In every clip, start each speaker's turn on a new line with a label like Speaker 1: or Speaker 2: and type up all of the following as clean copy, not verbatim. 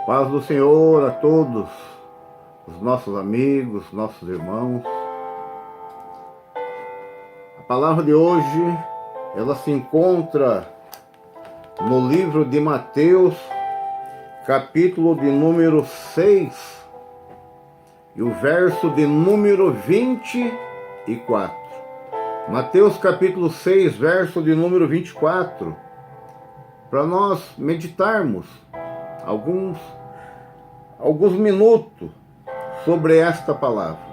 Speaker 1: Paz do Senhor a todos os nossos amigos, nossos irmãos. A palavra de hoje, ela se encontra no livro de Mateus, capítulo de número 6, e o verso de número 24. Mateus capítulo 6, verso de número 24, para nós meditarmos alguns minutos sobre esta palavra.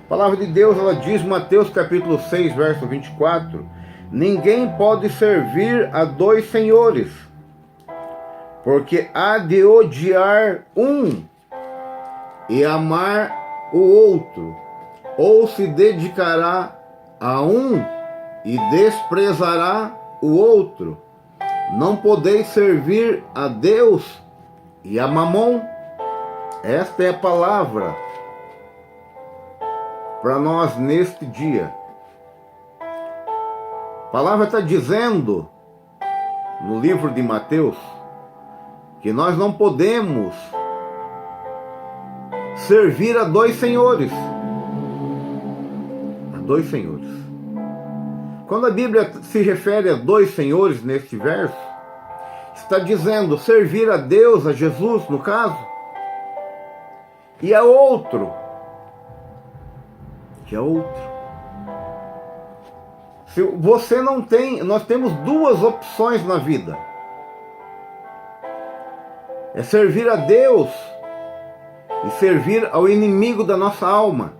Speaker 1: A palavra de Deus, ela diz, Mateus capítulo 6, verso 24, ninguém pode servir a dois senhores, porque há de odiar um e amar o outro, ou se dedicará a um e desprezará o outro. Não podeis servir a Deus e a Mamon. Esta é a palavra para nós neste dia. A palavra está dizendo no livro de Mateus que nós não podemos servir a dois senhores. A dois senhores. Quando a Bíblia se refere a dois senhores neste verso, está dizendo servir a Deus, a Jesus no caso, e a outro. Que é outro. Se você não tem, nós temos duas opções na vida. É servir a Deus e servir ao inimigo da nossa alma.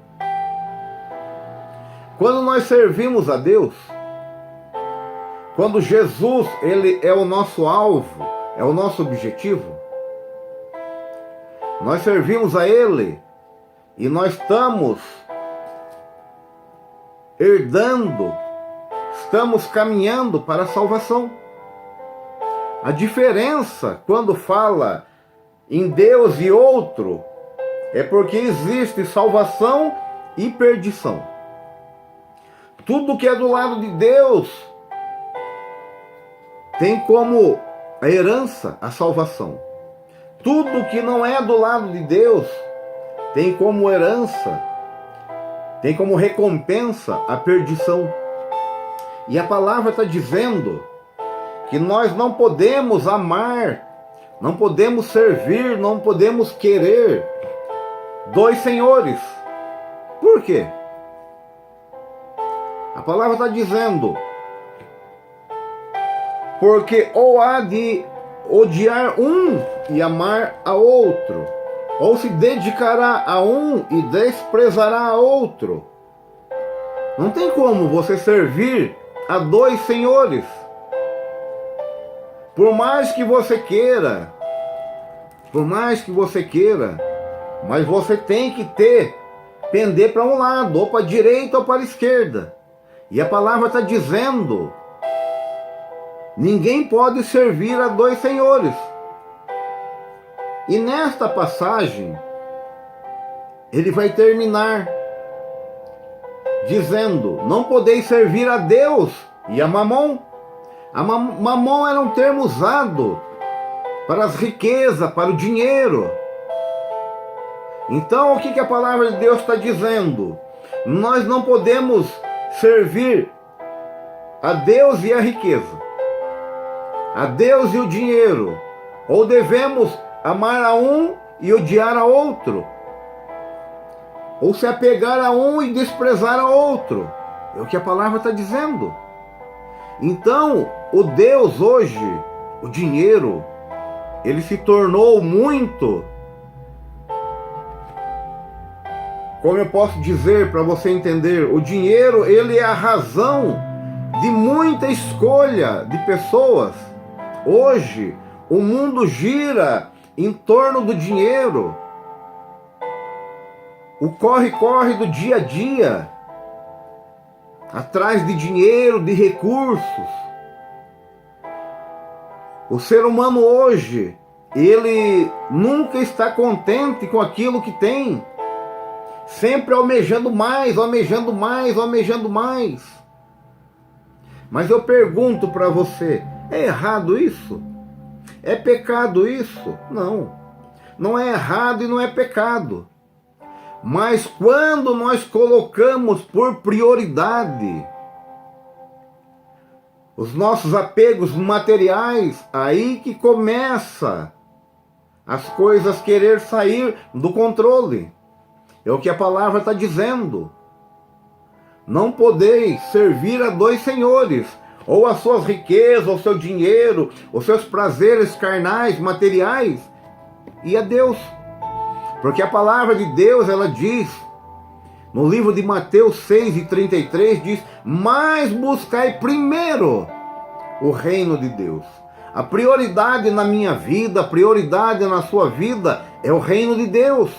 Speaker 1: Quando nós servimos a Deus, quando Jesus, ele é o nosso alvo, é o nosso objetivo, nós servimos a Ele e nós estamos herdando, estamos caminhando para a salvação. A diferença quando fala em Deus e outro é porque existe salvação e perdição. Tudo que é do lado de Deus tem como a herança a salvação. Tudo que não é do lado de Deus tem como herança, tem como recompensa a perdição. E a palavra está dizendo que nós não podemos amar, não podemos servir, não podemos querer dois senhores. Por quê? A palavra está dizendo porque ou há de odiar um e amar a outro, ou se dedicará a um e desprezará a outro. Não tem como você servir a dois senhores. Por mais que você queira, mas você tem que pender para um lado, ou para a direita ou para a esquerda. E a palavra está dizendo, ninguém pode servir a dois senhores. E nesta passagem, ele vai terminar dizendo, não podeis servir a Deus e a Mamon. A Mamon era um termo usado para as riquezas, para o dinheiro. Então o que a palavra de Deus está dizendo? Nós não podemos servir a Deus e a riqueza, a Deus e o dinheiro, ou devemos amar a um e odiar a outro, ou se apegar a um e desprezar a outro. É o que a palavra está dizendo. Então, o Deus hoje, o dinheiro, ele se tornou muito, como eu posso dizer para você entender, o dinheiro, ele é a razão de muita escolha de pessoas. Hoje, o mundo gira em torno do dinheiro. O corre-corre do dia a dia, atrás de dinheiro, de recursos. O ser humano hoje, ele nunca está contente com aquilo que tem. Sempre almejando mais, almejando mais, almejando mais. Mas eu pergunto para você, é errado isso? É pecado isso? Não. Não é errado e não é pecado. Mas quando nós colocamos por prioridade os nossos apegos materiais, aí que começa as coisas querer sair do controle. É o que a palavra está dizendo. Não podeis servir a dois senhores, ou as suas riquezas, ou seu dinheiro, os seus prazeres carnais, materiais, e a Deus. Porque a palavra de Deus, ela diz, no livro de Mateus 6:33, diz: mas buscai primeiro o reino de Deus. A prioridade na minha vida, a prioridade na sua vida é o reino de Deus.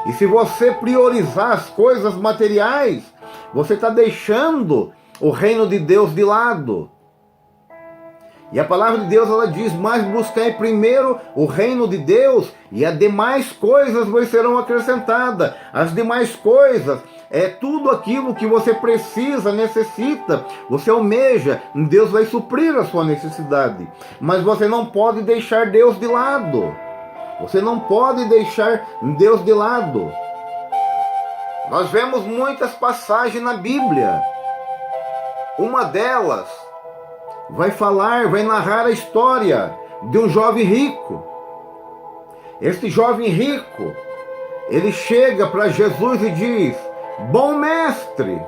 Speaker 1: E se você priorizar as coisas materiais, você está deixando o reino de Deus de lado. E a palavra de Deus, ela diz: mas buscai primeiro o reino de Deus, e as demais coisas vos serão acrescentadas. As demais coisas é tudo aquilo que você precisa, necessita, você almeja, Deus vai suprir a sua necessidade. Mas você não pode deixar Deus de lado. Você não pode deixar Deus de lado. Nós vemos muitas passagens na Bíblia. Uma delas vai narrar a história de um jovem rico. Este jovem rico, ele chega para Jesus e diz: bom mestre,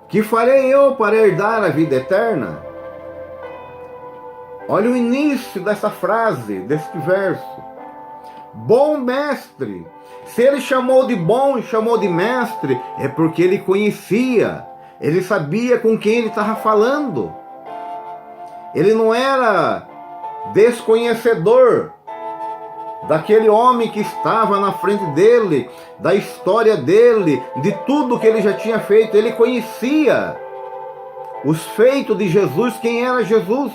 Speaker 1: que farei eu para herdar a vida eterna? Olha o início dessa frase, deste verso. Bom mestre. Se ele chamou de bom e chamou de mestre, é porque ele conhecia. Ele sabia com quem ele estava falando. Ele não era desconhecedor daquele homem que estava na frente dele, da história dele, de tudo que ele já tinha feito. Ele conhecia os feitos de Jesus, quem era Jesus.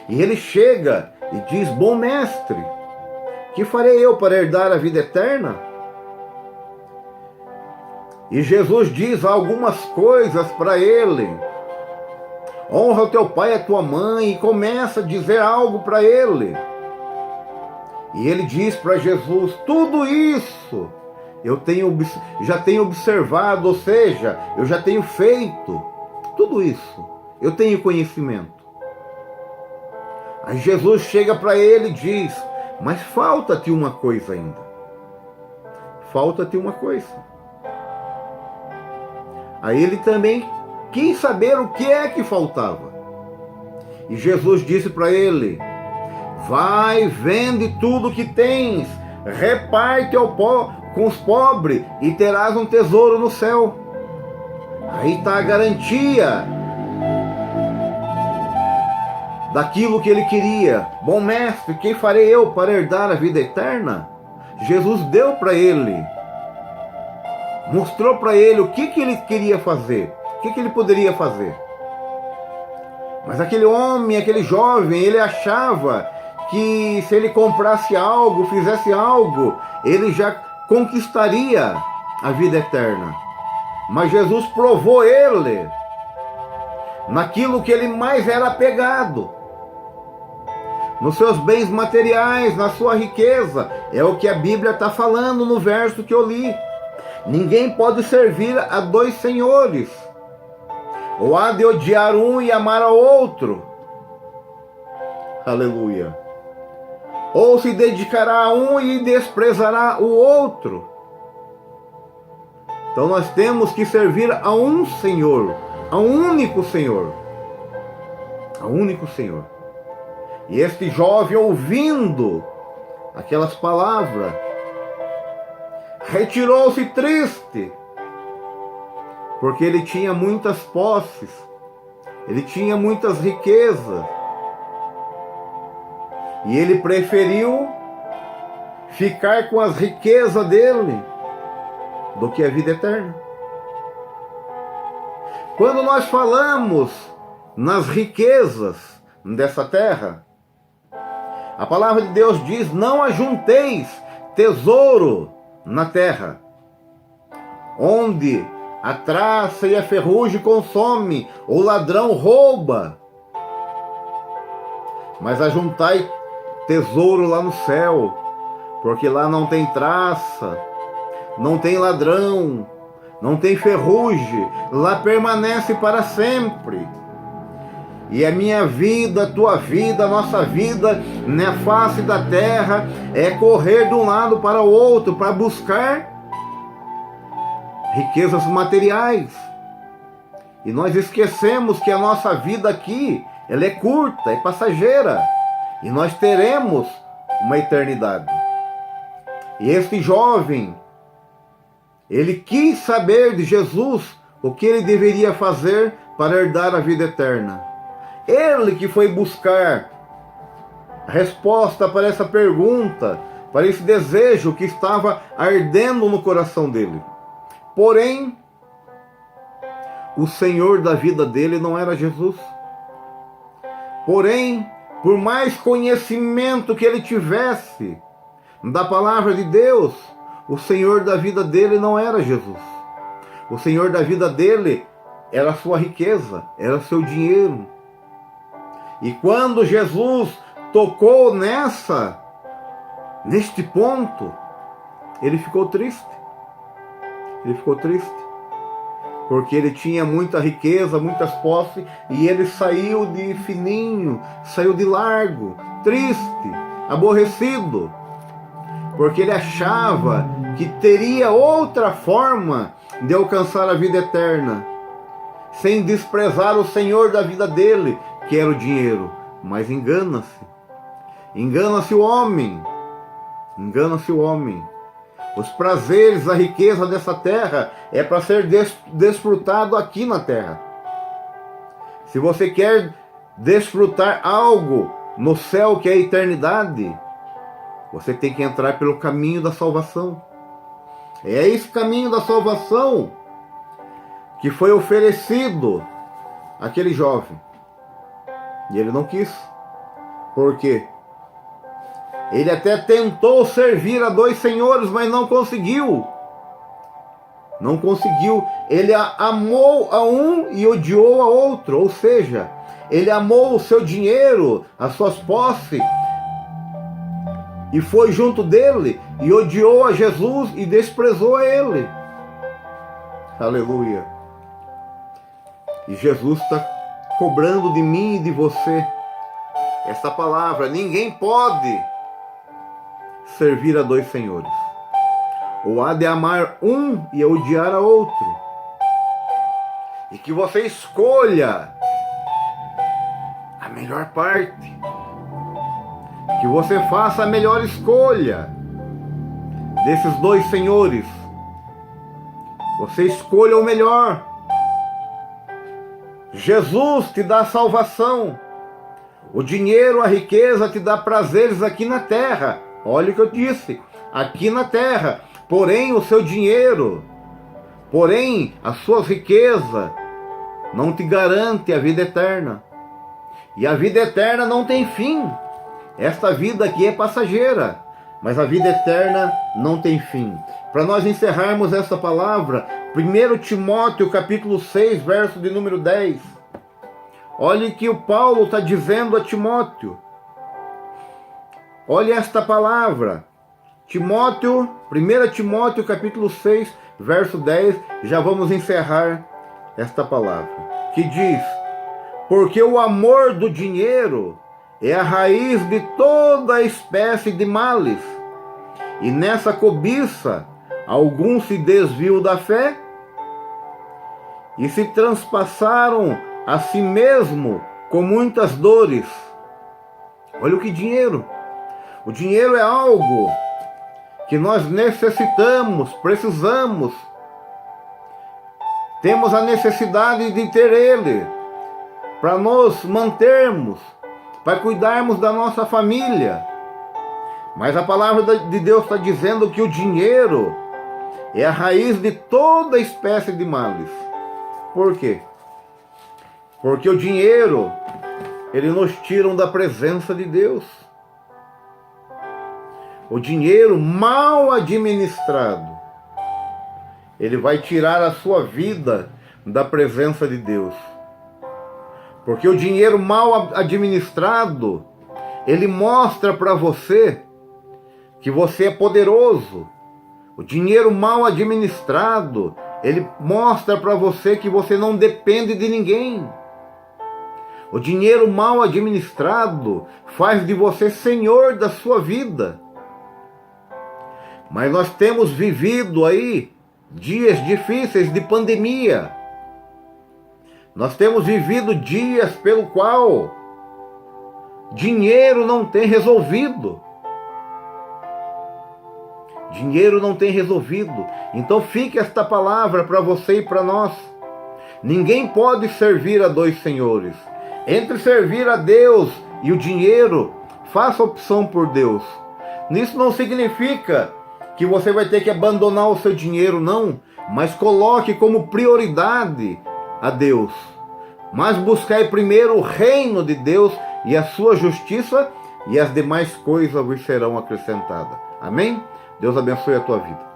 Speaker 1: E ele chega e diz: bom mestre, que farei eu para herdar a vida eterna? E Jesus diz algumas coisas para ele. Honra o teu pai e a tua mãe. E começa a dizer algo para ele. E ele diz para Jesus: tudo isso eu já tenho observado, ou seja, eu já tenho feito. Tudo isso eu tenho conhecimento. Aí Jesus chega para ele e diz: mas falta-te uma coisa ainda. Falta-te uma coisa. Aí ele também quis saber o que é que faltava. E Jesus disse para ele: vai, vende tudo que tens, reparte com os pobres e terás um tesouro no céu. Aí está a garantia daquilo que ele queria. Bom mestre, que farei eu para herdar a vida eterna? Jesus deu para ele, mostrou para ele o que ele queria fazer, o que ele poderia fazer. Mas aquele homem, aquele jovem, ele achava que se ele comprasse algo, fizesse algo, ele já conquistaria a vida eterna. Mas Jesus provou ele naquilo que ele mais era apegado, nos seus bens materiais, na sua riqueza. É o que a Bíblia está falando no verso que eu li. Ninguém pode servir a dois senhores, ou há de odiar um e amar ao outro. Aleluia. Ou se dedicará a um e desprezará o outro. Então nós temos que servir a um Senhor, a um único Senhor. A um único Senhor. E este jovem, ouvindo aquelas palavras, retirou-se triste, porque ele tinha muitas posses, ele tinha muitas riquezas, e ele preferiu ficar com as riquezas dele do que a vida eterna. Quando nós falamos nas riquezas dessa terra, a palavra de Deus diz: não ajunteis tesouro na terra, onde a traça e a ferrugem consome, o ladrão rouba, mas ajuntai tesouro lá no céu, porque lá não tem traça, não tem ladrão, não tem ferrugem, lá permanece para sempre. E a minha vida, a tua vida, a nossa vida na face da terra é correr de um lado para o outro para buscar riquezas materiais. E nós esquecemos que a nossa vida aqui, ela é curta, é passageira. E nós teremos uma eternidade. E este jovem, ele quis saber de Jesus o que ele deveria fazer para herdar a vida eterna. Ele que foi buscar a resposta para essa pergunta, para esse desejo que estava ardendo no coração dele. Porém, o Senhor da vida dele não era Jesus. Porém, por mais conhecimento que ele tivesse da palavra de Deus, o Senhor da vida dele não era Jesus. O Senhor da vida dele era a sua riqueza, era o seu dinheiro. E quando Jesus tocou neste ponto, ele ficou triste. Ele ficou triste, porque ele tinha muita riqueza, muitas posses, e ele saiu de fininho, saiu de largo, triste, aborrecido, porque ele achava que teria outra forma de alcançar a vida eterna, sem desprezar o Senhor da vida dele, que era o dinheiro. Mas engana-se o homem, engana-se o homem. Os prazeres, a riqueza dessa terra é para ser desfrutado aqui na terra. Se você quer desfrutar algo no céu que é a eternidade, você tem que entrar pelo caminho da salvação. É esse caminho da salvação que foi oferecido àquele jovem. E ele não quis. Por quê? Ele até tentou servir a dois senhores, mas não conseguiu. Não conseguiu. Ele amou a um e odiou a outro. Ou seja, ele amou o seu dinheiro, as suas posses, e foi junto dele, e odiou a Jesus e desprezou a ele. Aleluia. E Jesus está cobrando de mim e de você essa palavra: ninguém pode servir a dois senhores. Ou há de amar um e odiar a outro. E que você escolha a melhor parte. Que você faça a melhor escolha desses dois senhores. Você escolha o melhor. Jesus te dá salvação. O dinheiro, a riqueza te dá prazeres aqui na terra. Olha o que eu disse, aqui na terra. Porém, o seu dinheiro, porém, as suas riquezas não te garante a vida eterna. E a vida eterna não tem fim. Esta vida aqui é passageira, mas a vida eterna não tem fim. Para nós encerrarmos essa palavra, 1 Timóteo capítulo 6, verso de número 10. Olhe que o Paulo está dizendo a Timóteo. Olha esta palavra. Timóteo, 1 Timóteo capítulo 6, verso 10. Já vamos encerrar esta palavra. Que diz: porque o amor do dinheiro é a raiz de toda espécie de males. E nessa cobiça, alguns se desviam da fé e se transpassaram a si mesmo com muitas dores. Olha o que dinheiro. O dinheiro é algo que nós necessitamos, precisamos. Temos a necessidade de ter ele para nos mantermos, para cuidarmos da nossa família. Mas a palavra de Deus está dizendo que o dinheiro é a raiz de toda espécie de males. Por quê? Porque o dinheiro, ele nos tira da presença de Deus. O dinheiro mal administrado, ele vai tirar a sua vida da presença de Deus. Porque o dinheiro mal administrado, ele mostra para você que você é poderoso. O dinheiro mal administrado, ele mostra para você que você não depende de ninguém. O dinheiro mal administrado faz de você senhor da sua vida. Mas nós temos vivido aí dias difíceis de pandemia. Nós temos vivido dias pelo qual dinheiro não tem resolvido. Dinheiro não tem resolvido. Então fique esta palavra para você e para nós. Ninguém pode servir a dois senhores. Entre servir a Deus e o dinheiro, faça opção por Deus. Isso não significa que você vai ter que abandonar o seu dinheiro, não. Mas coloque como prioridade a Deus. Mas buscai primeiro o reino de Deus e a sua justiça, e as demais coisas vos serão acrescentadas. Amém? Deus abençoe a tua vida.